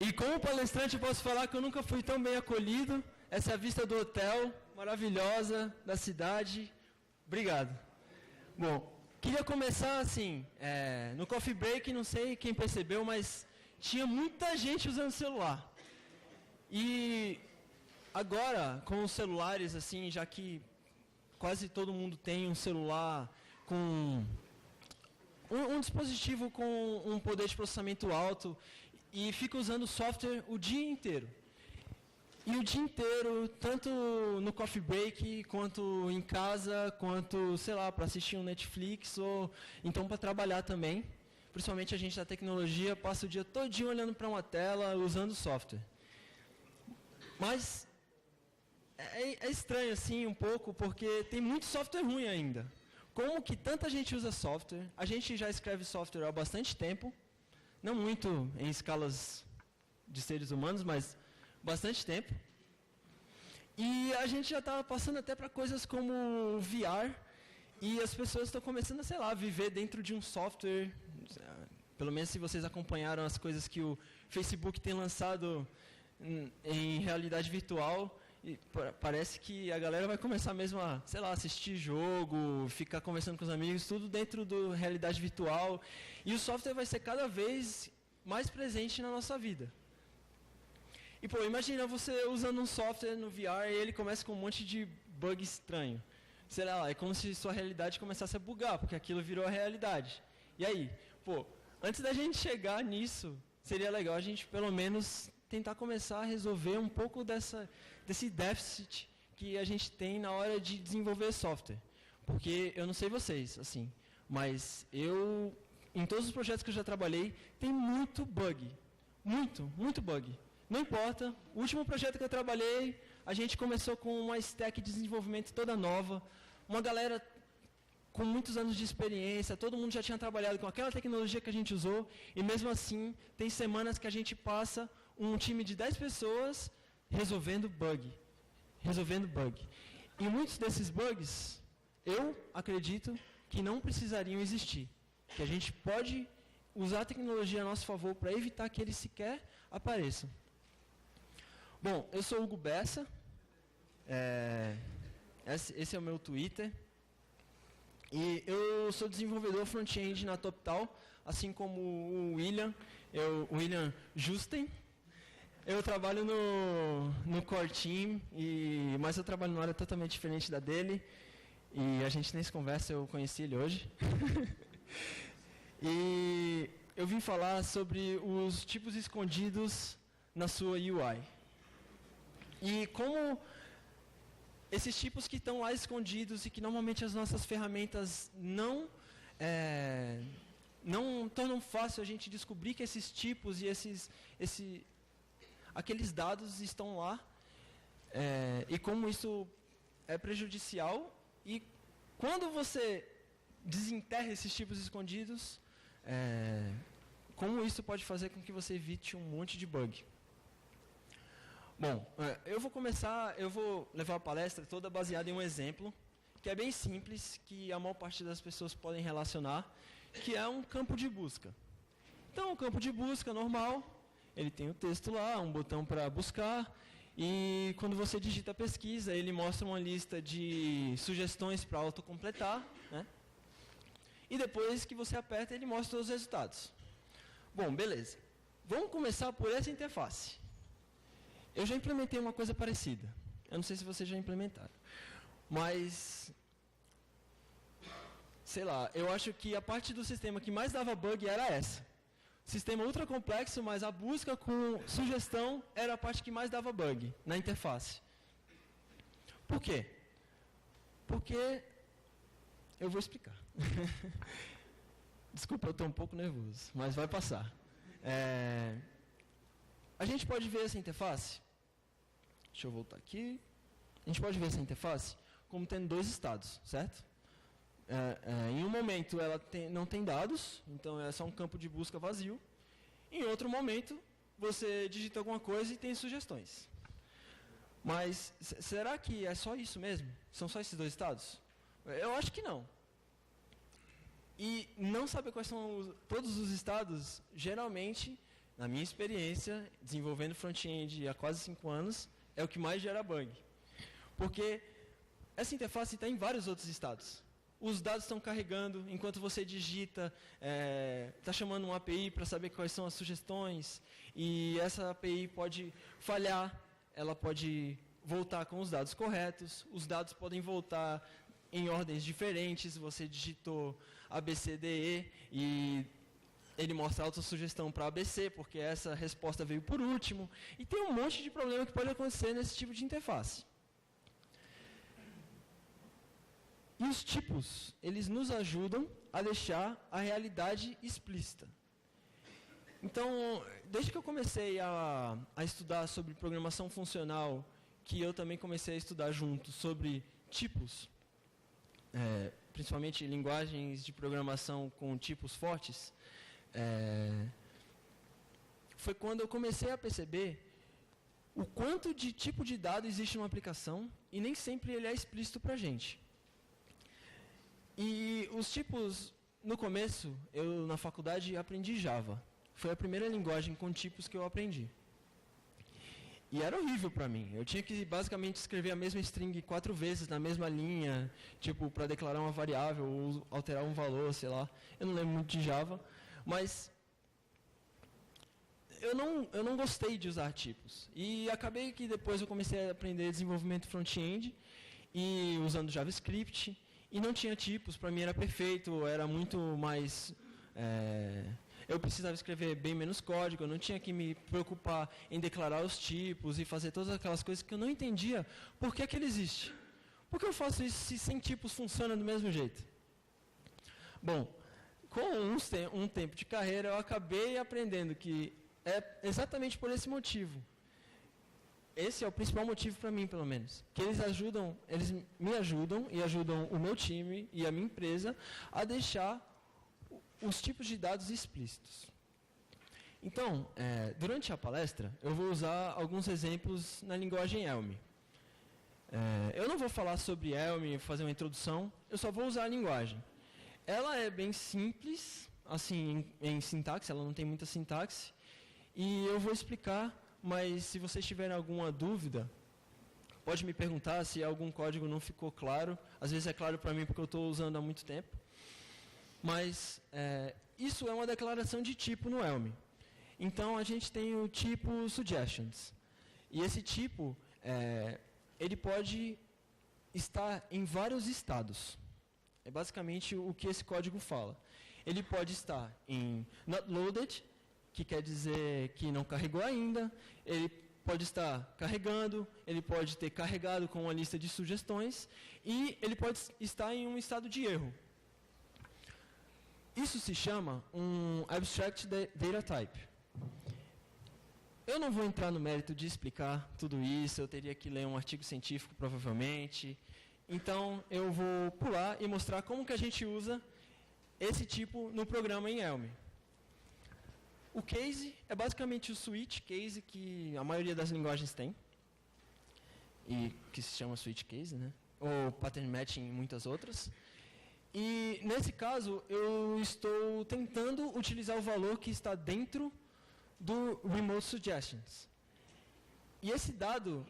E como palestrante, eu posso falar que eu nunca fui tão bem acolhido. Essa é a vista do hotel, maravilhosa, da cidade. Obrigado. Bom, queria começar assim, no coffee break, não sei quem percebeu, mas tinha muita gente usando celular. E agora, com os celulares, assim, já que quase todo mundo tem um celular com um dispositivo com um poder de processamento alto e fica usando software o dia inteiro. E o dia inteiro, tanto no coffee break, quanto em casa, quanto, sei lá, para assistir um Netflix, ou então para trabalhar também. Principalmente a gente da tecnologia passa o dia todinho olhando para uma tela, usando software. Mas é estranho assim um pouco, porque tem muito software ruim ainda. Como que tanta gente usa software? A gente já escreve software há bastante tempo, não muito em escalas de seres humanos, mas bastante tempo. E a gente já está passando até para coisas como VR, e as pessoas estão começando a, sei lá, viver dentro de um software. Pelo menos se vocês acompanharam as coisas que o Facebook tem lançado em realidade virtual, e parece que a galera vai começar mesmo a, sei lá, assistir jogo, ficar conversando com os amigos, tudo dentro da realidade virtual. E o software vai ser cada vez mais presente na nossa vida. E, pô, imagina você usando um software no VR e ele começa com um monte de bug estranho. Sei lá, é como se sua realidade começasse a bugar, porque aquilo virou a realidade. E aí? Pô, antes da gente chegar nisso, seria legal a gente, pelo menos, tentar começar a resolver um pouco desse déficit que a gente tem na hora de desenvolver software. Porque eu não sei vocês, assim, mas em todos os projetos que eu já trabalhei, tem muito bug. Muito bug. Não importa, o último projeto que eu trabalhei, a gente começou com uma stack de desenvolvimento toda nova, uma galera com muitos anos de experiência, todo mundo já tinha trabalhado com aquela tecnologia que a gente usou, e mesmo assim, tem semanas que a gente passa um time de 10 pessoas resolvendo bug. E muitos desses bugs, eu acredito que não precisariam existir. Que a gente pode usar a tecnologia a nosso favor para evitar que eles sequer apareçam. Bom, eu sou o Hugo Bessa. Esse é o meu Twitter. E eu sou desenvolvedor front-end na TopTal, assim como o William Justen. Eu trabalho no Core Team, mas eu trabalho numa área totalmente diferente da dele. E a gente nem se conversa, eu conheci ele hoje. E eu vim falar sobre os tipos escondidos na sua UI. E como esses tipos que estão lá escondidos e que normalmente as nossas ferramentas não tornam fácil a gente descobrir que esses tipos e aqueles dados estão lá, e como isso é prejudicial. E quando você desenterra esses tipos escondidos, como isso pode fazer com que você evite um monte de bug. Bom, eu vou levar a palestra toda baseada em um exemplo, que é bem simples, que a maior parte das pessoas podem relacionar, que é um campo de busca. Então, um campo de busca normal, ele tem o texto lá, um botão para buscar, e quando você digita a pesquisa, ele mostra uma lista de sugestões para autocompletar, né? E depois que você aperta, ele mostra os resultados. Bom, beleza. Vamos começar por essa interface. Eu já implementei uma coisa parecida. Eu não sei se vocês já implementaram. Mas, sei lá, eu acho que a parte do sistema que mais dava bug era essa. Sistema ultra complexo, mas a busca com sugestão era a parte que mais dava bug na interface. Por quê? Porque eu vou explicar. Desculpa, eu estou um pouco nervoso, mas vai passar. A gente pode ver essa interface. Deixa eu voltar aqui. A gente pode ver essa interface como tendo dois estados, certo? Em um momento ela não tem dados, então é só um campo de busca vazio. Em outro momento, você digita alguma coisa e tem sugestões. Mas será que é só isso mesmo? São só esses dois estados? Eu acho que não. E não saber quais são todos os estados, geralmente, na minha experiência, desenvolvendo front-end há quase 5 anos, é o que mais gera bug. Porque essa interface está em vários outros estados. Os dados estão carregando, enquanto você digita, está chamando uma API para saber quais são as sugestões, e essa API pode falhar, ela pode voltar com os dados corretos, os dados podem voltar em ordens diferentes, você digitou ABCDE e ele mostra a autossugestão para ABC, porque essa resposta veio por último, e tem um monte de problema que pode acontecer nesse tipo de interface. E os tipos, eles nos ajudam a deixar a realidade explícita. Então, desde que eu comecei a estudar sobre programação funcional, que eu também comecei a estudar junto sobre tipos, principalmente linguagens de programação com tipos fortes, foi quando eu comecei a perceber o quanto de tipo de dado existe numa aplicação e nem sempre ele é explícito para a gente. E os tipos, no começo, eu na faculdade aprendi Java. Foi a primeira linguagem com tipos que eu aprendi. E era horrível para mim. Eu tinha que basicamente escrever a mesma string 4 vezes na mesma linha, tipo, para declarar uma variável ou alterar um valor, sei lá. Eu não lembro muito de Java, mas eu não gostei de usar tipos. E acabei que depois eu comecei a aprender desenvolvimento front-end e usando JavaScript, e não tinha tipos, para mim era perfeito, era muito mais... eu precisava escrever bem menos código, eu não tinha que me preocupar em declarar os tipos e fazer todas aquelas coisas que eu não entendia por que ele existe. Por que eu faço isso se sem tipos funciona do mesmo jeito? Bom, com um tempo de carreira, eu acabei aprendendo que é exatamente por esse motivo. Esse é o principal motivo para mim, pelo menos. Que eles me ajudam e ajudam o meu time e a minha empresa a deixar os tipos de dados explícitos. Então, durante a palestra, eu vou usar alguns exemplos na linguagem Elm. Eu não vou falar sobre Elm, fazer uma introdução, eu só vou usar a linguagem. Ela é bem simples, assim, em sintaxe, ela não tem muita sintaxe, e eu vou explicar, mas se vocês tiverem alguma dúvida, pode me perguntar se algum código não ficou claro. Às vezes é claro para mim porque eu estou usando há muito tempo. Mas isso é uma declaração de tipo no Elm. Então, a gente tem o tipo suggestions. E esse tipo, ele pode estar em vários estados. É basicamente o que esse código fala. Ele pode estar em not loaded, que quer dizer que não carregou ainda. Ele pode estar carregando, ele pode ter carregado com uma lista de sugestões, e ele pode estar em um estado de erro. Isso se chama um Abstract Data Type. Eu não vou entrar no mérito de explicar tudo isso, eu teria que ler um artigo científico, provavelmente. Então, eu vou pular e mostrar como que a gente usa esse tipo no programa em Elm. O case é basicamente o switch case que a maioria das linguagens tem, e que se chama switch case, né? Ou pattern matching em muitas outras. E, nesse caso, eu estou tentando utilizar o valor que está dentro do remote suggestions. E esse dado,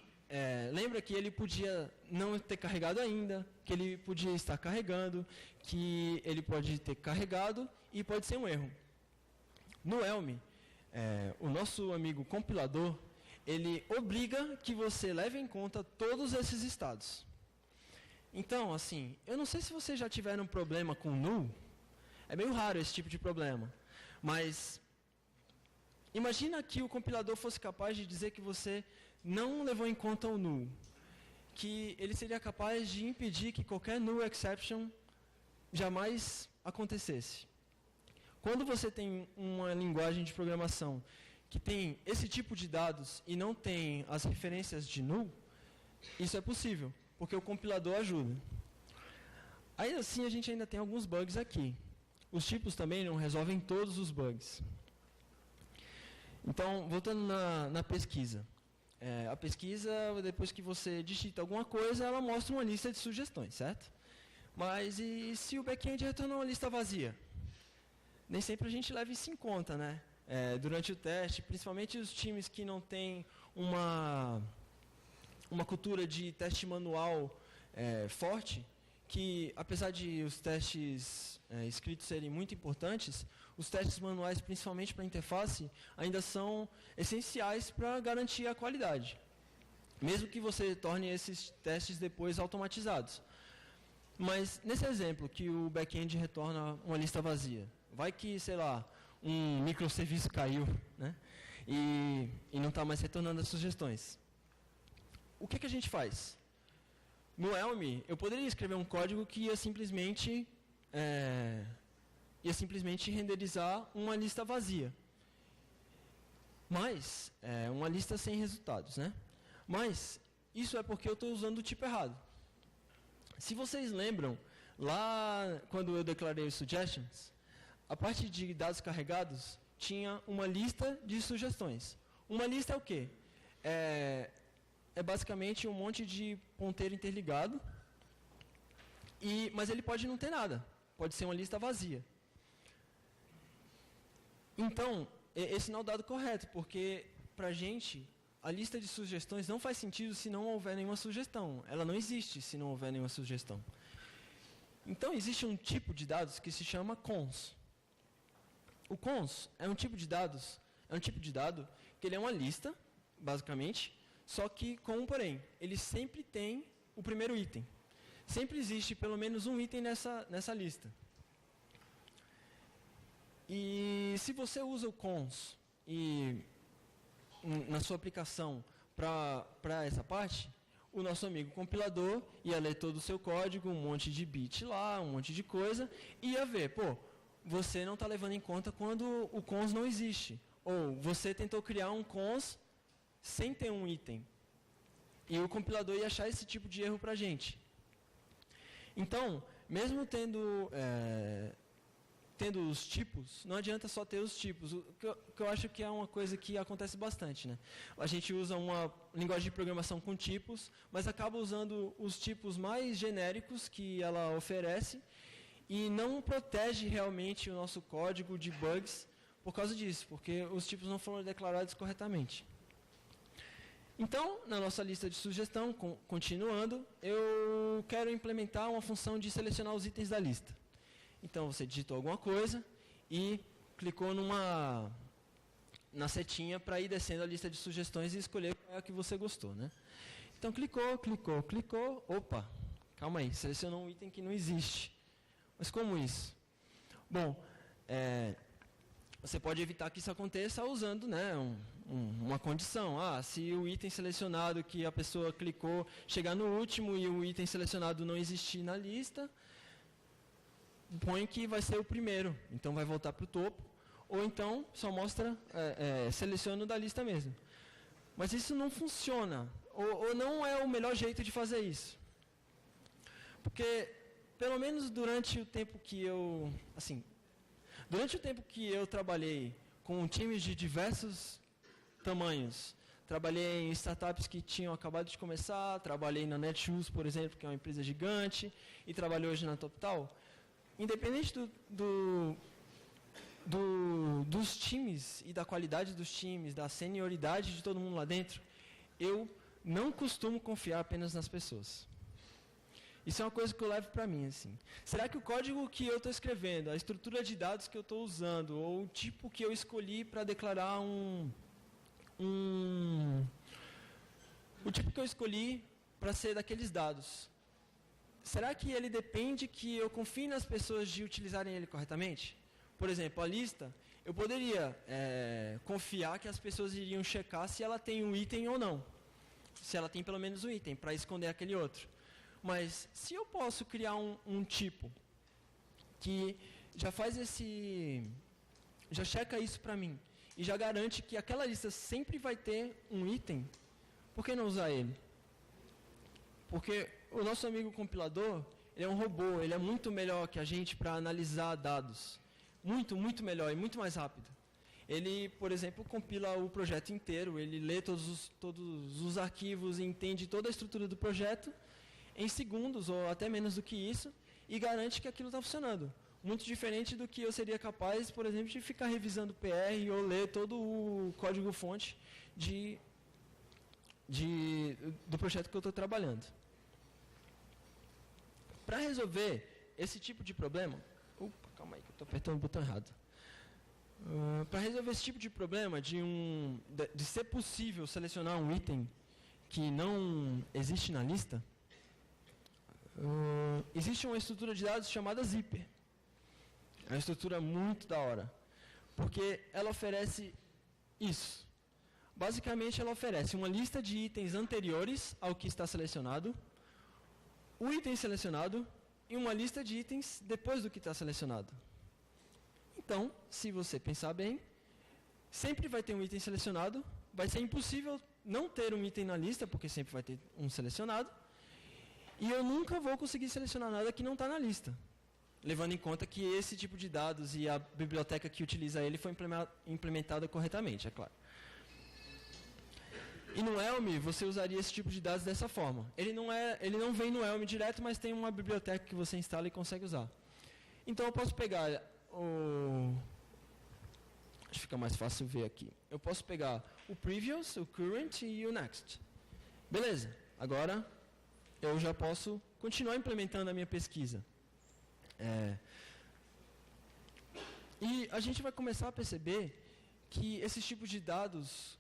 lembra que ele podia não ter carregado ainda, que ele podia estar carregando, que ele pode ter carregado e pode ser um erro. No Elm, o nosso amigo compilador, ele obriga que você leve em conta todos esses estados. Então, assim, eu não sei se vocês já tiveram problema com null, é meio raro esse tipo de problema, mas imagina que o compilador fosse capaz de dizer que você não levou em conta o null, que ele seria capaz de impedir que qualquer null exception jamais acontecesse. Quando você tem uma linguagem de programação que tem esse tipo de dados e não tem as referências de null, isso é possível, porque o compilador ajuda. Ainda assim, a gente ainda tem alguns bugs aqui. Os tipos também não resolvem todos os bugs. Então, voltando na pesquisa. A pesquisa, depois que você digita alguma coisa, ela mostra uma lista de sugestões, certo? Mas e se o back-end retornar uma lista vazia? Nem sempre a gente leva isso em conta, né? durante o teste, principalmente os times que não têm uma cultura de teste manual forte, que apesar de os testes escritos serem muito importantes, os testes manuais, principalmente para a interface, ainda são essenciais para garantir a qualidade, mesmo que você torne esses testes depois automatizados. Mas nesse exemplo que o back-end retorna uma lista vazia, vai que, sei lá, um microserviço caiu, né? E não está mais retornando as sugestões. O que a gente faz? No Elm, eu poderia escrever um código que ia simplesmente renderizar uma lista vazia. Mas, uma lista sem resultados, né? Mas, isso é porque eu estou usando o tipo errado. Se vocês lembram, lá quando eu declarei os suggestions, a parte de dados carregados tinha uma lista de sugestões. Uma lista é o quê? É basicamente um monte de ponteiro interligado, mas ele pode não ter nada. Pode ser uma lista vazia. Então, esse não é o dado correto, porque para a gente, a lista de sugestões não faz sentido se não houver nenhuma sugestão. Ela não existe se não houver nenhuma sugestão. Então, existe um tipo de dados que se chama cons. O cons é um tipo de dado que ele é uma lista, basicamente, só que com um porém. Ele sempre tem o primeiro item. Sempre existe pelo menos um item nessa lista. E se você usa o cons na sua aplicação para essa parte, o nosso amigo compilador ia ler todo o seu código, um monte de bit lá, um monte de coisa, e ia ver, você não está levando em conta quando o cons não existe. Ou você tentou criar um cons sem ter um item. E o compilador ia achar esse tipo de erro para a gente. Então, mesmo tendo os tipos, não adianta só ter os tipos. O que eu acho que é uma coisa que acontece bastante, né? A gente usa uma linguagem de programação com tipos, mas acaba usando os tipos mais genéricos que ela oferece e não protege realmente o nosso código de bugs por causa disso, porque os tipos não foram declarados corretamente. Então, na nossa lista de sugestão, continuando, eu quero implementar uma função de selecionar os itens da lista. Então, você digitou alguma coisa e clicou na setinha para ir descendo a lista de sugestões e escolher qual é a que você gostou, né? Então, clicou, opa, calma aí, selecionou um item que não existe. Mas como isso? Bom, você pode evitar que isso aconteça usando, né, uma condição. Se o item selecionado que a pessoa clicou chegar no último e o item selecionado não existir na lista, põe que vai ser o primeiro, então vai voltar para o topo, ou então só mostra, seleciona da lista mesmo. Mas isso não funciona, ou não é o melhor jeito de fazer isso. Porque, pelo menos durante o tempo que eu trabalhei com times de diversos tamanhos, trabalhei em startups que tinham acabado de começar, trabalhei na Netshoes, por exemplo, que é uma empresa gigante, e trabalhei hoje na TopTal. Independente dos times e da qualidade dos times, da senioridade de todo mundo lá dentro, eu não costumo confiar apenas nas pessoas. Isso é uma coisa que eu levo para mim, assim. Será que o código que eu estou escrevendo, a estrutura de dados que eu estou usando, ou o tipo que eu escolhi para declarar o tipo que eu escolhi para ser daqueles dados, será que ele depende que eu confie nas pessoas de utilizarem ele corretamente? Por exemplo, a lista, eu poderia confiar que as pessoas iriam checar se ela tem um item ou não. Se ela tem pelo menos um item, para esconder aquele outro. Mas, se eu posso criar um tipo que já faz já checa isso para mim, e já garante que aquela lista sempre vai ter um item, por que não usar ele? Porque o nosso amigo compilador, ele é um robô, ele é muito melhor que a gente para analisar dados. Muito, muito melhor e muito mais rápido. Ele, por exemplo, compila o projeto inteiro, ele lê todos os arquivos e entende toda a estrutura do projeto em segundos, ou até menos do que isso, e garante que aquilo está funcionando. Muito diferente do que eu seria capaz, por exemplo, de ficar revisando PR ou ler todo o código-fonte do projeto que eu estou trabalhando. Para resolver esse tipo de problema... calma aí, que eu estou apertando o botão errado. Para resolver esse tipo de problema, de ser possível selecionar um item que não existe na lista, existe uma estrutura de dados chamada zipper. É uma estrutura muito da hora, porque ela oferece isso. Basicamente, ela oferece uma lista de itens anteriores ao que está selecionado, o item selecionado e uma lista de itens depois do que está selecionado. Então, se você pensar bem, sempre vai ter um item selecionado, vai ser impossível não ter um item na lista, porque sempre vai ter um selecionado, e eu nunca vou conseguir selecionar nada que não está na lista, levando em conta que esse tipo de dados e a biblioteca que utiliza ele foi implementada corretamente, é claro. E no Elm, você usaria esse tipo de dados dessa forma. Ele não vem no Elm direto, mas tem uma biblioteca que você instala e consegue usar. Então, eu posso pegar acho que fica mais fácil ver aqui. Eu posso pegar o Previous, o Current e o Next. Beleza. Agora, eu já posso continuar implementando a minha pesquisa. E a gente vai começar a perceber que esses tipos de dados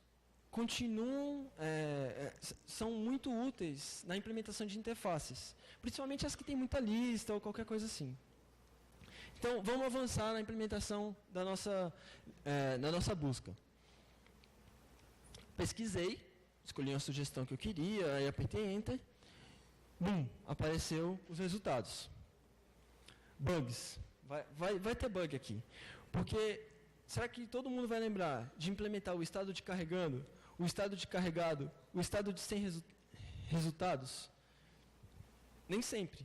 continuam, são muito úteis na implementação de interfaces, principalmente as que têm muita lista ou qualquer coisa assim. Então, vamos avançar na implementação da nossa busca. Pesquisei, escolhi uma sugestão que eu queria, aí apertei Enter, bum, apareceu os resultados. Bugs. Vai ter bug aqui. Porque, será que todo mundo vai lembrar de implementar o estado de carregando, o estado de carregado, o estado de sem resultados? Nem sempre.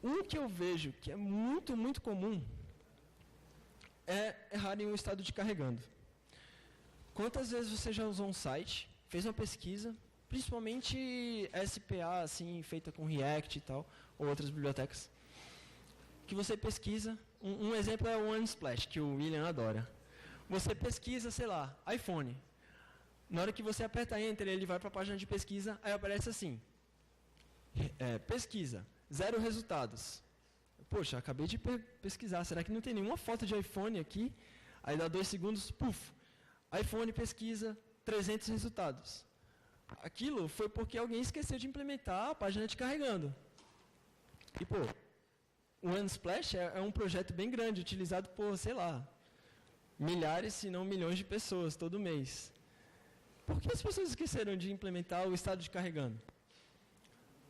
Um que eu vejo que é muito, muito comum é errar em um estado de carregando. Quantas vezes você já usou um site, fez uma pesquisa, principalmente SPA, assim, feita com React e tal, ou outras bibliotecas, que você pesquisa, um exemplo é o Unsplash, que o William adora. Você pesquisa, sei lá, iPhone. Na hora que você aperta Enter, ele vai para a página de pesquisa, aí aparece assim, pesquisa, 0 resultados. Poxa, acabei de pesquisar, será que não tem nenhuma foto de iPhone aqui? Aí dá 2 segundos, puf, iPhone pesquisa, 300 resultados. Aquilo foi porque alguém esqueceu de implementar a página de carregando. E, pô, o Unsplash é um projeto bem grande, utilizado por, sei lá, milhares, se não milhões de pessoas todo mês. Por que as pessoas esqueceram de implementar o estado de carregando?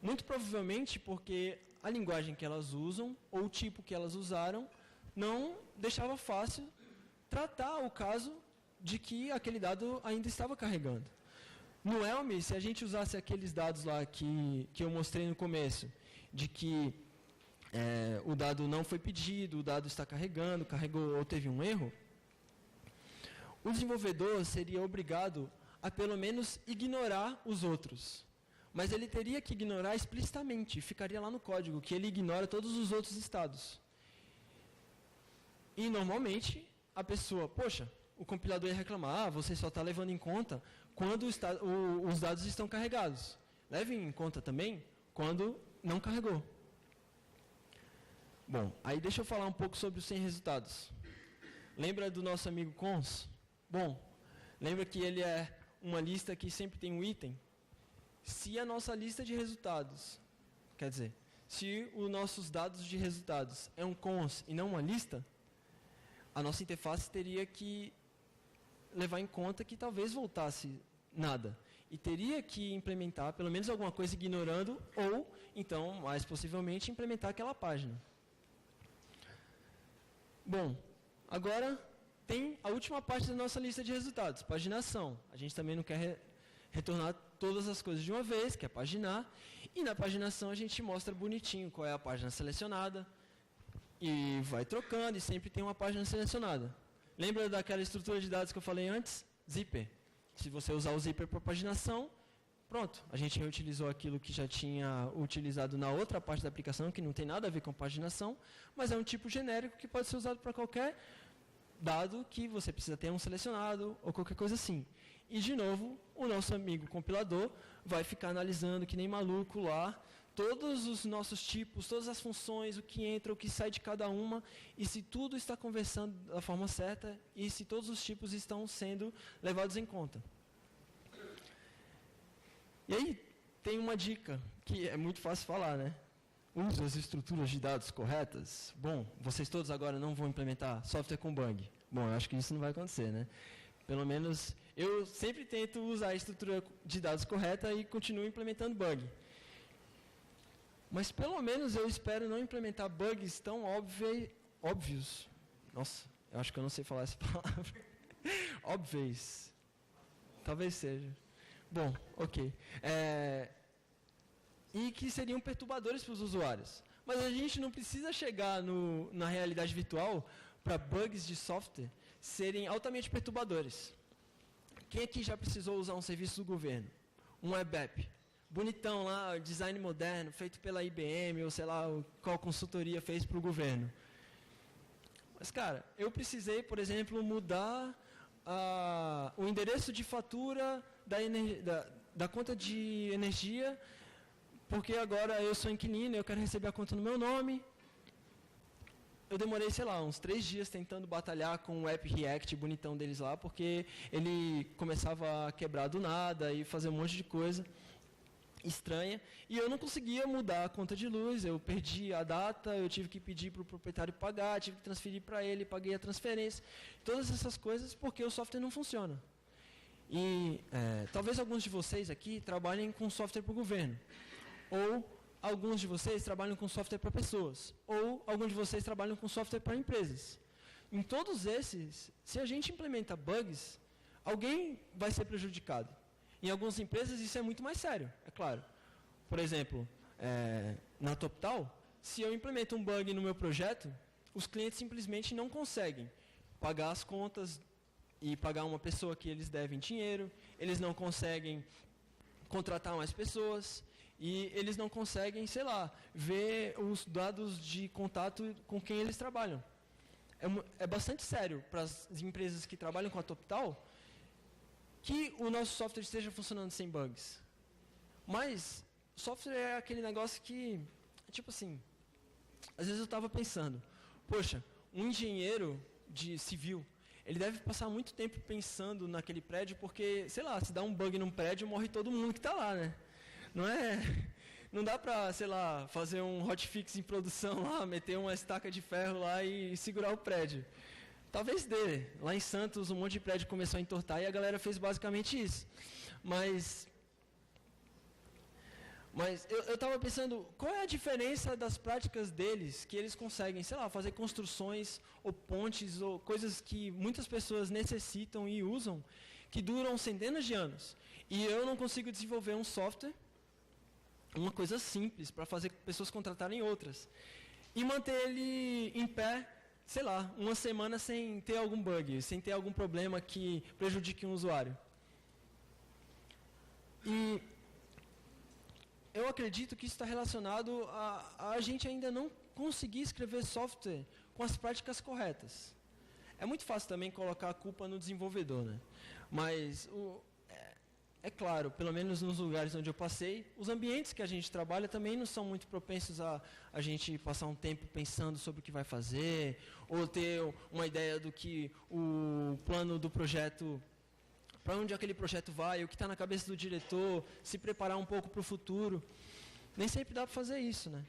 Muito provavelmente porque a linguagem que elas usam, ou o tipo que elas usaram, não deixava fácil tratar o caso de que aquele dado ainda estava carregando. No Elm, se a gente usasse aqueles dados lá que eu mostrei no começo, de que o dado não foi pedido, o dado está carregando, carregou ou teve um erro, o desenvolvedor seria obrigado a pelo menos ignorar os outros. Mas ele teria que ignorar explicitamente, ficaria lá no código, que ele ignora todos os outros estados. E normalmente, a pessoa, poxa, o compilador ia reclamar, você só está levando em conta quando os dados estão carregados. Leve em conta também quando não carregou. Bom, aí deixa eu falar um pouco sobre os sem resultados. Lembra do nosso amigo cons? Bom, lembra que ele é uma lista que sempre tem um item? Se a nossa lista de resultados, quer dizer, se os nossos dados de resultados é um cons e não uma lista, a nossa interface teria que levar em conta que talvez voltasse nada. E teria que implementar pelo menos alguma coisa ignorando, ou, então, mais possivelmente, implementar aquela página. Bom, agora tem a última parte da nossa lista de resultados, paginação. A gente também não quer retornar todas as coisas de uma vez, quer paginar. E na paginação a gente mostra bonitinho qual é a página selecionada. E vai trocando e sempre tem uma página selecionada. Lembra daquela estrutura de dados que eu falei antes? Zipper. Se você usar o zipper para paginação, pronto, a gente reutilizou aquilo que já tinha utilizado na outra parte da aplicação, que não tem nada a ver com paginação, mas é um tipo genérico que pode ser usado para qualquer dado que você precisa ter um selecionado ou qualquer coisa assim. E, de novo, o nosso amigo compilador vai ficar analisando que nem maluco lá todos os nossos tipos, todas as funções, o que entra, o que sai de cada uma, e se tudo está conversando da forma certa e se todos os tipos estão sendo levados em conta. E aí, tem uma dica, que é muito fácil falar, né? Use as estruturas de dados corretas. Bom, vocês todos agora não vão implementar software com bug. Bom, eu acho que isso não vai acontecer, né? Pelo menos, eu sempre tento usar a estrutura de dados correta e continuo implementando bug. Mas, pelo menos, eu espero não implementar bugs tão óbvios. Nossa, eu acho que eu não sei falar essa palavra. Óbvios. Talvez seja. Bom, ok. E que seriam perturbadores para os usuários. Mas a gente não precisa chegar na realidade virtual para bugs de software serem altamente perturbadores. Quem aqui já precisou usar um serviço do governo? Um web app. Bonitão lá, design moderno, feito pela IBM, ou sei lá, qual consultoria fez para o governo. Mas, cara, eu precisei, por exemplo, mudar o endereço de fatura da conta de energia, porque agora eu sou inquilino, eu quero receber a conta no meu nome. Eu demorei, sei lá, uns 3 dias tentando batalhar com o app React bonitão deles lá, porque ele começava a quebrar do nada e fazer um monte de coisa estranha, e eu não conseguia mudar a conta de luz, eu perdi a data, eu tive que pedir para o proprietário pagar, tive que transferir para ele, paguei a transferência, todas essas coisas porque o software não funciona. E talvez alguns de vocês aqui trabalhem com software para o governo, ou alguns de vocês trabalham com software para pessoas, ou alguns de vocês trabalham com software para empresas. Em todos esses, se a gente implementa bugs, alguém vai ser prejudicado. Em algumas empresas isso é muito mais sério, é claro. Por exemplo, na TopTal, se eu implemento um bug no meu projeto, os clientes simplesmente não conseguem pagar as contas e pagar uma pessoa que eles devem dinheiro, eles não conseguem contratar mais pessoas e eles não conseguem, sei lá, ver os dados de contato com quem eles trabalham. É bastante sério para as empresas que trabalham com a TopTal que o nosso software esteja funcionando sem bugs. Mas software é aquele negócio que, tipo assim, às vezes eu estava pensando, poxa, um engenheiro de civil, ele deve passar muito tempo pensando naquele prédio, porque, sei lá, se dá um bug num prédio, morre todo mundo que está lá, né? Não dá para, sei lá, fazer um hotfix em produção lá, meter uma estaca de ferro lá e segurar o prédio. Talvez dê. Lá em Santos, um monte de prédio começou a entortar e a galera fez basicamente isso. Mas eu estava pensando, qual é a diferença das práticas deles, que eles conseguem, sei lá, fazer construções ou pontes ou coisas que muitas pessoas necessitam e usam, que duram centenas de anos. E eu não consigo desenvolver um software, uma coisa simples, para fazer pessoas contratarem outras. E manter ele em pé, sei lá, uma semana sem ter algum bug, sem ter algum problema que prejudique um usuário. E eu acredito que isso está relacionado a gente ainda não conseguir escrever software com as práticas corretas. É muito fácil também colocar a culpa no desenvolvedor, né? Mas é claro, pelo menos nos lugares onde eu passei, os ambientes que a gente trabalha também não são muito propensos a gente passar um tempo pensando sobre o que vai fazer, ou ter uma ideia do que o plano do projeto, para onde aquele projeto vai, o que está na cabeça do diretor, se preparar um pouco para o futuro. Nem sempre dá para fazer isso, né?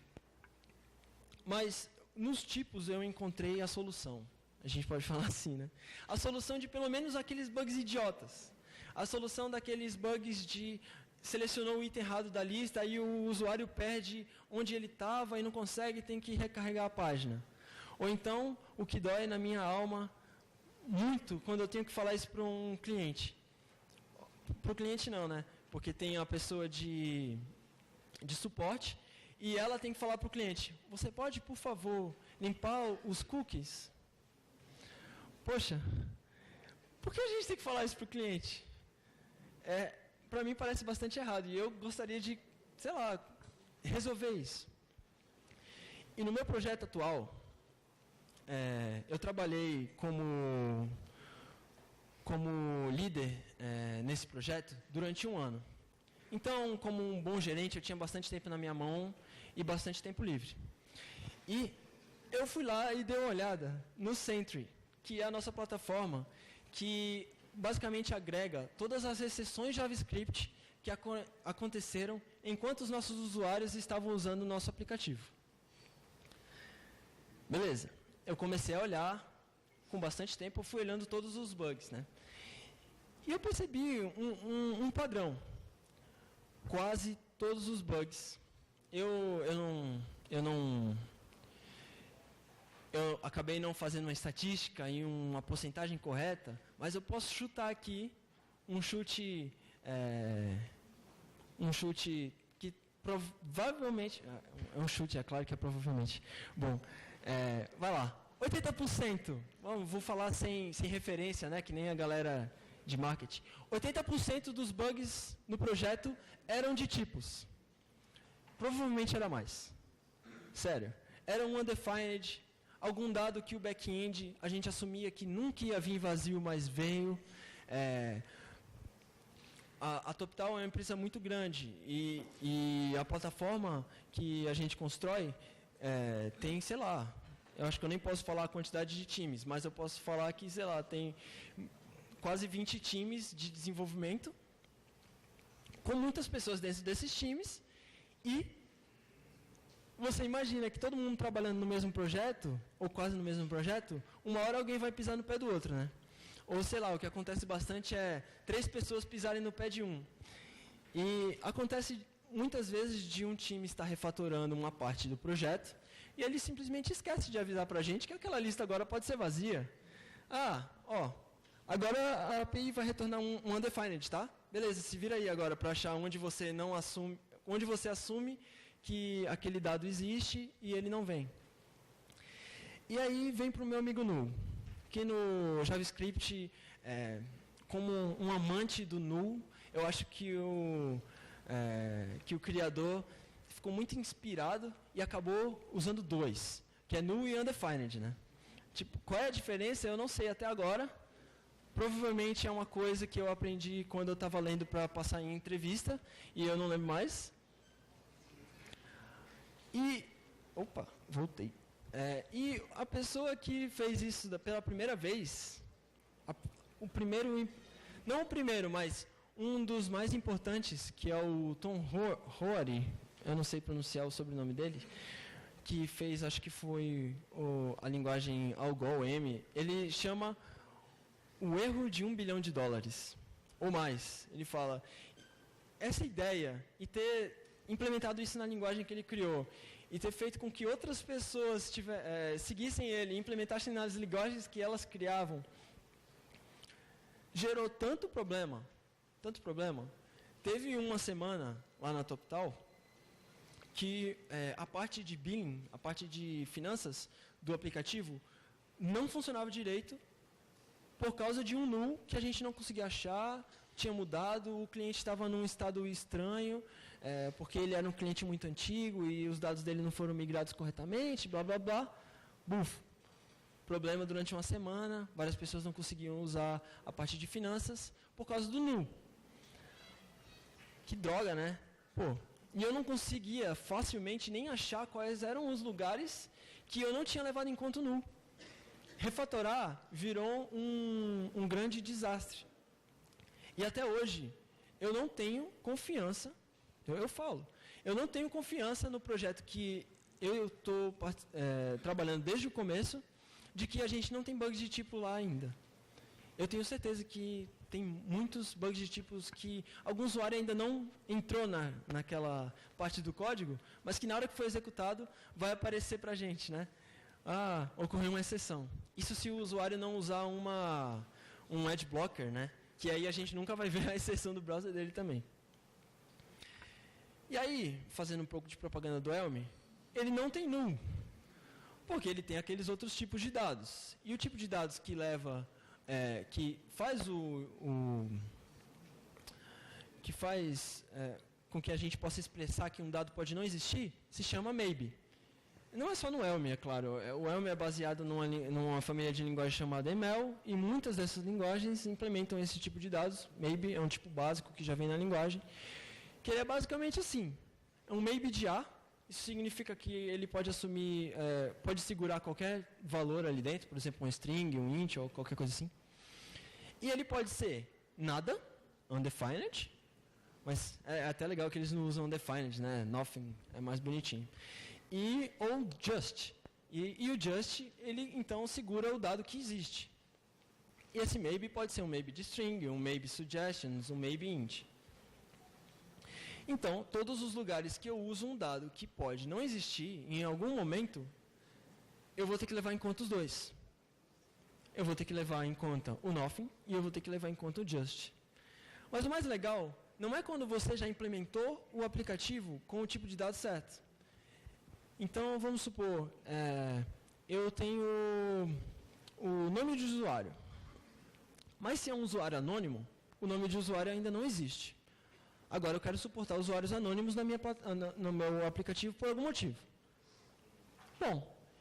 Mas nos tipos eu encontrei a solução. A gente pode falar assim, né? A solução de pelo menos aqueles bugs idiotas. A solução daqueles bugs de selecionou o item errado da lista e o usuário perde onde ele estava e não consegue, tem que recarregar a página. Ou então, o que dói na minha alma muito quando eu tenho que falar isso para um cliente. Para o cliente não, né? Porque tem a pessoa de suporte e ela tem que falar para o cliente, você pode, por favor, limpar os cookies? Poxa, por que a gente tem que falar isso para o cliente? para mim parece bastante errado. E eu gostaria de, sei lá, resolver isso. E no meu projeto atual, eu trabalhei como líder nesse projeto durante 1 ano. Então, como um bom gerente, eu tinha bastante tempo na minha mão e bastante tempo livre. E eu fui lá e dei uma olhada no Sentry, que é a nossa plataforma que basicamente agrega todas as exceções JavaScript que aconteceram enquanto os nossos usuários estavam usando o nosso aplicativo. Beleza. Eu comecei a olhar, com bastante tempo, eu fui olhando todos os bugs, né? E eu percebi um padrão. Quase todos os bugs. Eu acabei não fazendo uma estatística e uma porcentagem correta, mas eu posso chutar aqui um chute que provavelmente... É um chute, é claro que é provavelmente. Bom, vai lá. 80%. Vou falar sem referência, né, que nem a galera de marketing. 80% dos bugs no projeto eram de tipos. Provavelmente era mais. Sério. Era um undefined, algum dado que o back-end a gente assumia que nunca ia vir vazio, mas veio. A TopTal é uma empresa muito grande e a plataforma que a gente constrói tem, sei lá, eu acho que eu nem posso falar a quantidade de times, mas eu posso falar que, sei lá, tem quase 20 times de desenvolvimento, com muitas pessoas dentro desses times, e você imagina que todo mundo trabalhando no mesmo projeto, ou quase no mesmo projeto, uma hora alguém vai pisar no pé do outro, né? Ou sei lá, o que acontece bastante é 3 pessoas pisarem no pé de um. E acontece muitas vezes de um time estar refatorando uma parte do projeto, e ele simplesmente esquece de avisar pra gente que aquela lista agora pode ser vazia. Agora a API vai retornar um undefined, tá? Beleza, se vira aí agora para achar onde você assume que aquele dado existe e ele não vem. E aí vem para o meu amigo null, que no JavaScript, como um amante do null, eu acho que o criador ficou muito inspirado e acabou usando 2, que é null e undefined, né? Tipo, qual é a diferença? Eu não sei até agora. Provavelmente é uma coisa que eu aprendi quando eu estava lendo para passar em entrevista e eu não lembro mais. Opa, voltei. E a pessoa que fez isso pela primeira vez, não o primeiro, mas um dos mais importantes, que é o Tom Hoare, eu não sei pronunciar o sobrenome dele, que fez, acho que foi a linguagem Algol M, ele chama o erro de $1 bilhão, ou mais. Ele fala, essa ideia, e ter implementado isso na linguagem que ele criou, e ter feito com que outras pessoas seguissem ele, implementassem nas linguagens que elas criavam, gerou tanto problema. Teve uma semana lá na TopTal que a parte de billing, a parte de finanças do aplicativo não funcionava direito por causa de um null que a gente não conseguia achar, tinha mudado, o cliente estava num estado estranho, porque ele era um cliente muito antigo e os dados dele não foram migrados corretamente, blá, blá, blá. Bufo. Problema durante uma semana, várias pessoas não conseguiam usar a parte de finanças por causa do null. Que droga, né? E eu não conseguia facilmente nem achar quais eram os lugares que eu não tinha levado em conta o null. Refatorar virou um grande desastre. E até hoje, eu não tenho confiança, eu falo, eu não tenho confiança no projeto que eu estou trabalhando desde o começo, de que a gente não tem bugs de tipo lá ainda. Eu tenho certeza que tem muitos bugs de tipos que algum usuário ainda não entrou naquela parte do código, mas que na hora que for executado vai aparecer para a gente, né? Ocorreu uma exceção. Isso se o usuário não usar um Ad Blocker, né? Que aí a gente nunca vai ver a exceção do browser dele também. E aí, fazendo um pouco de propaganda do Elm, ele não tem null, porque ele tem aqueles outros tipos de dados. E o tipo de dados que leva, que faz que faz com que a gente possa expressar que um dado pode não existir se chama maybe. Não é só no Elm, é claro. O Elm é baseado numa família de linguagem chamada ML, e muitas dessas linguagens implementam esse tipo de dados. Maybe é um tipo básico que já vem na linguagem, que ele é basicamente assim. É um maybe de A. Isso significa que ele pode assumir, pode segurar qualquer valor ali dentro, por exemplo, um string, um int ou qualquer coisa assim. E ele pode ser nada, undefined, mas é até legal que eles não usam undefined, né? Nothing é mais bonitinho. Ou just. E o just, ele então segura o dado que existe. E esse maybe pode ser um maybe de string, um maybe suggestions, um maybe int. Então, todos os lugares que eu uso um dado que pode não existir, em algum momento, eu vou ter que levar em conta os dois. Eu vou ter que levar em conta o nothing e eu vou ter que levar em conta o just. Mas o mais legal não é quando você já implementou o aplicativo com o tipo de dado certo. Então, vamos supor, eu tenho o nome de usuário. Mas se é um usuário anônimo, o nome de usuário ainda não existe. Agora eu quero suportar usuários anônimos no meu aplicativo por algum motivo. Bom,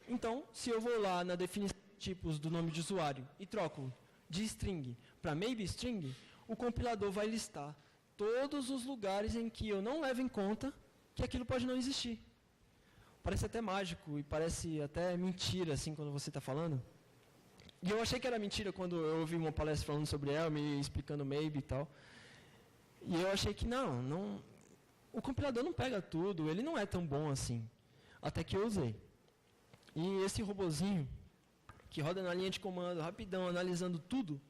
então, se eu vou lá na definição de tipos do nome de usuário e troco de string para maybe string, o compilador vai listar todos os lugares em que eu não levo em conta que aquilo pode não existir. Parece até mágico e parece até mentira, assim, quando você está falando. E eu achei que era mentira quando eu ouvi uma palestra falando sobre Elm e explicando maybe e tal. E eu achei que não, o compilador não pega tudo, ele não é tão bom assim. Até que eu usei. E esse robozinho, que roda na linha de comando, rapidão, analisando tudo,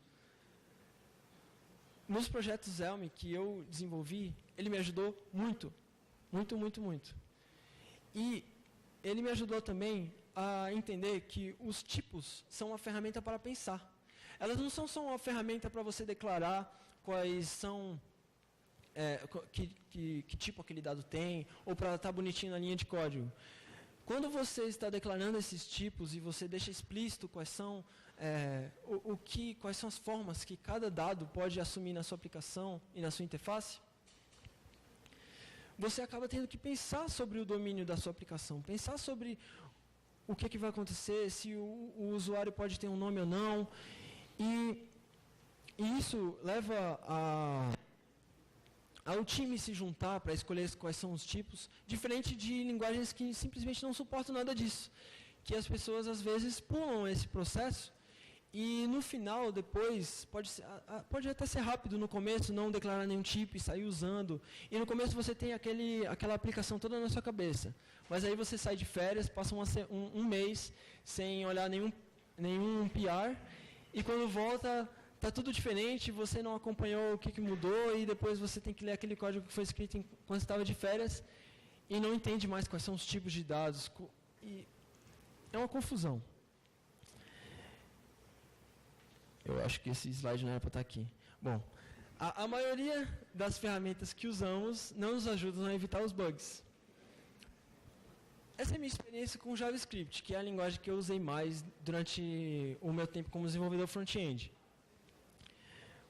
nos projetos Elm que eu desenvolvi, ele me ajudou muito. Muito, muito, muito. E ele me ajudou também a entender que os tipos são uma ferramenta para pensar. Elas não são só uma ferramenta para você declarar quais são, que tipo aquele dado tem, ou para estar bonitinho na linha de código. Quando você está declarando esses tipos e você deixa explícito quais são, quais são as formas que cada dado pode assumir na sua aplicação e na sua interface, você acaba tendo que pensar sobre o domínio da sua aplicação, pensar sobre o que vai acontecer, se o usuário pode ter um nome ou não. E isso leva ao time se juntar para escolher quais são os tipos, diferente de linguagens que simplesmente não suportam nada disso, que as pessoas às vezes pulam esse processo e no final, depois, pode até ser rápido no começo, não declarar nenhum tipo e sair usando. E no começo você tem aquela aplicação toda na sua cabeça. Mas aí você sai de férias, passa um mês sem olhar nenhum PR. E quando volta, está tudo diferente, você não acompanhou o que mudou. E depois você tem que ler aquele código que foi escrito quando você estava de férias. E não entende mais quais são os tipos de dados. E é uma confusão. Eu acho que esse slide não era para estar aqui. Bom, a maioria das ferramentas que usamos não nos ajudam a evitar os bugs. Essa é a minha experiência com JavaScript, que é a linguagem que eu usei mais durante o meu tempo como desenvolvedor front-end.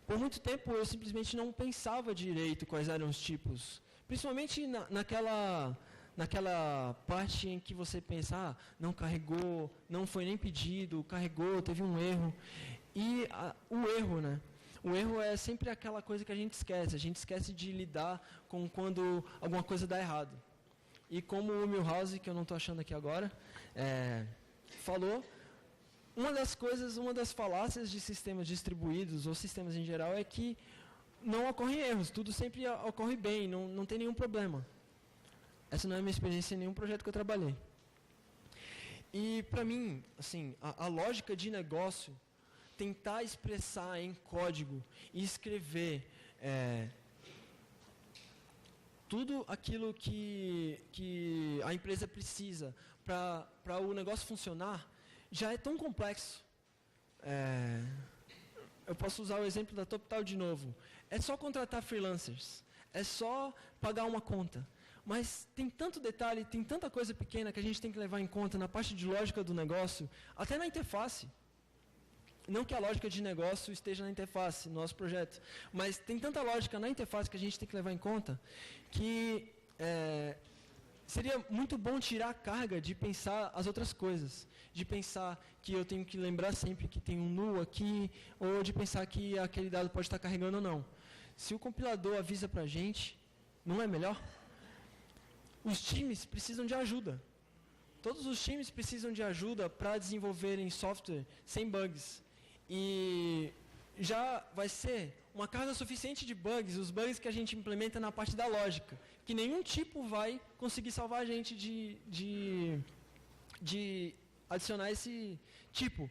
Por muito tempo eu simplesmente não pensava direito quais eram os tipos. Principalmente naquela parte em que você pensa, não carregou, não foi nem pedido, carregou, teve um erro. E o erro, né? O erro é sempre aquela coisa que a gente esquece. A gente esquece de lidar com quando alguma coisa dá errado. E como o Milhouse, que eu não estou achando aqui agora, falou, uma das falácias de sistemas distribuídos ou sistemas em geral é que não ocorrem erros. Tudo sempre ocorre bem, não tem nenhum problema. Essa não é a minha experiência em nenhum projeto que eu trabalhei. E para mim, assim, a lógica de negócio, tentar expressar em código e escrever tudo aquilo que a empresa precisa para o negócio funcionar, já é tão complexo. Eu posso usar o exemplo da TopTal de novo. É só contratar freelancers, é só pagar uma conta. Mas tem tanto detalhe, tem tanta coisa pequena que a gente tem que levar em conta na parte de lógica do negócio, até na interface. não que a lógica de negócio esteja na interface, no nosso projeto, mas tem tanta lógica na interface que a gente tem que levar em conta que seria muito bom tirar a carga de pensar as outras coisas, de pensar que eu tenho que lembrar sempre que tem um null aqui, ou de pensar que aquele dado pode estar carregando ou não. Se o compilador avisa para a gente, não é melhor? Os times precisam de ajuda. Todos os times precisam de ajuda para desenvolverem software sem bugs. E já vai ser uma carga suficiente de bugs, os bugs que a gente implementa na parte da lógica, que nenhum tipo vai conseguir salvar a gente de adicionar esse tipo.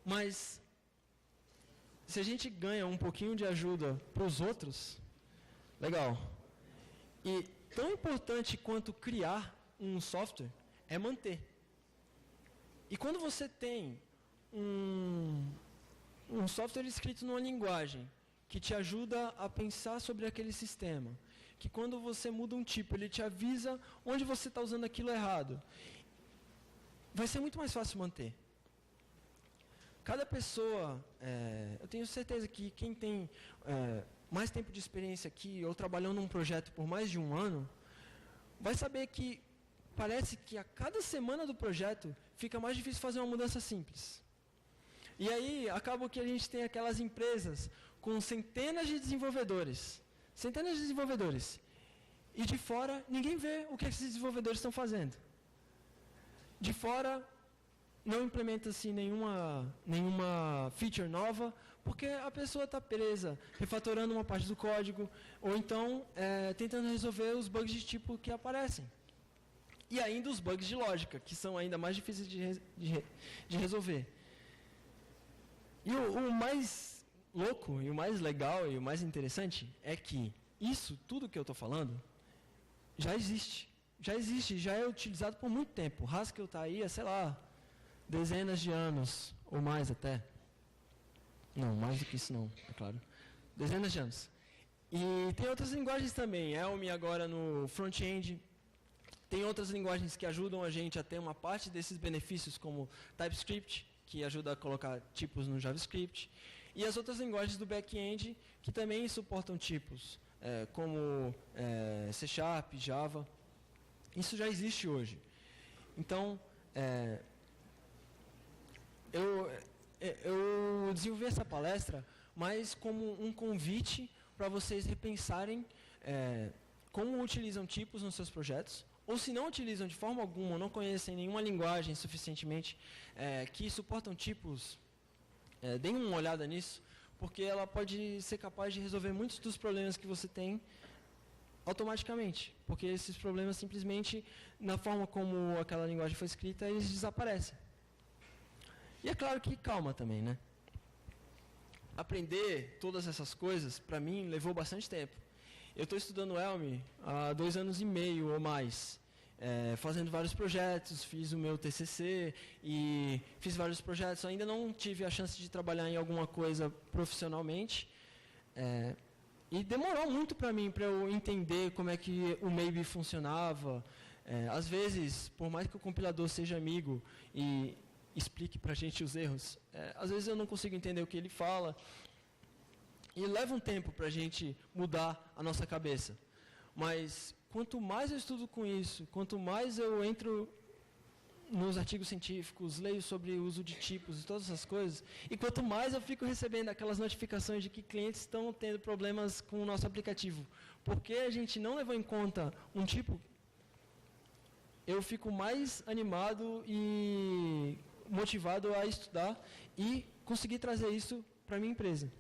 Mas se a gente ganha um pouquinho de ajuda para os outros, legal. E tão importante quanto criar um software é manter. E quando você tem um software escrito numa linguagem que te ajuda a pensar sobre aquele sistema, que quando você muda um tipo, ele te avisa onde você está usando aquilo errado, vai ser muito mais fácil manter. Cada pessoa, eu tenho certeza que quem tem mais tempo de experiência aqui, ou trabalhando num projeto por mais de um ano, vai saber que parece que a cada semana do projeto fica mais difícil fazer uma mudança simples. E aí, acaba que a gente tem aquelas empresas com centenas de desenvolvedores. E de fora, ninguém vê o que esses desenvolvedores estão fazendo. De fora, não implementa-se nenhuma feature nova, porque a pessoa está presa, refatorando uma parte do código, ou então tentando resolver os bugs de tipo que aparecem. E ainda os bugs de lógica, que são ainda mais difíceis de resolver. E o mais louco, e o mais legal, e o mais interessante é que isso, tudo que eu estou falando, já existe. Já é utilizado por muito tempo. Haskell está aí há, sei lá, dezenas de anos, ou mais até. Não, mais do que isso não, é claro. Dezenas de anos. E tem outras linguagens também. Elm agora no front-end. Tem outras linguagens que ajudam a gente a ter uma parte desses benefícios, como TypeScript, que ajuda a colocar tipos no JavaScript. E as outras linguagens do back-end, que também suportam tipos, como C#, Java. Isso já existe hoje. Então, eu desenvolvi essa palestra mais como um convite para vocês repensarem como utilizam tipos nos seus projetos, ou se não utilizam de forma alguma, não conhecem nenhuma linguagem suficientemente que suportam tipos, deem uma olhada nisso, porque ela pode ser capaz de resolver muitos dos problemas que você tem automaticamente, porque esses problemas simplesmente, na forma como aquela linguagem foi escrita, eles desaparecem. E é claro que calma também, né? Aprender todas essas coisas, para mim, levou bastante tempo. Eu estou estudando Elm há 2 anos e meio ou mais, fazendo vários projetos, fiz o meu TCC e fiz vários projetos. Ainda não tive a chance de trabalhar em alguma coisa profissionalmente, e demorou muito para mim, para eu entender como é que o Maybe funcionava. Às vezes, por mais que o compilador seja amigo e explique para a gente os erros, às vezes eu não consigo entender o que ele fala. E leva um tempo para a gente mudar a nossa cabeça. Mas quanto mais eu estudo com isso, quanto mais eu entro nos artigos científicos, leio sobre o uso de tipos e todas essas coisas, e quanto mais eu fico recebendo aquelas notificações de que clientes estão tendo problemas com o nosso aplicativo, porque a gente não levou em conta um tipo, eu fico mais animado e motivado a estudar e conseguir trazer isso para a minha empresa.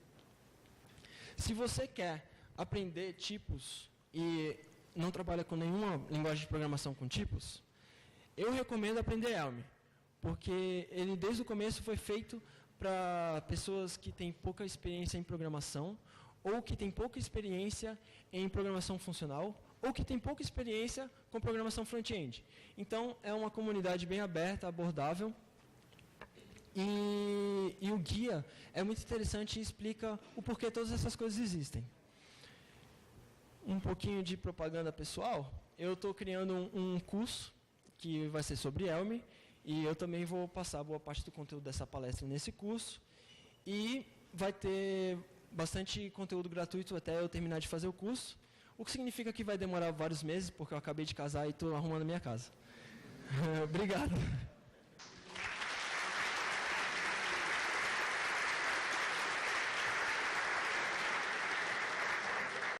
Se você quer aprender tipos e não trabalha com nenhuma linguagem de programação com tipos, eu recomendo aprender Elm, porque ele desde o começo foi feito para pessoas que têm pouca experiência em programação, ou que têm pouca experiência em programação funcional, ou que têm pouca experiência com programação front-end. Então, é uma comunidade bem aberta, abordável, e o guia é muito interessante e explica o porquê todas essas coisas existem. Um pouquinho de propaganda pessoal, eu estou criando um curso que vai ser sobre Elm, e eu também vou passar boa parte do conteúdo dessa palestra nesse curso. E vai ter bastante conteúdo gratuito até eu terminar de fazer o curso, o que significa que vai demorar vários meses, porque eu acabei de casar e estou arrumando minha casa. Obrigado.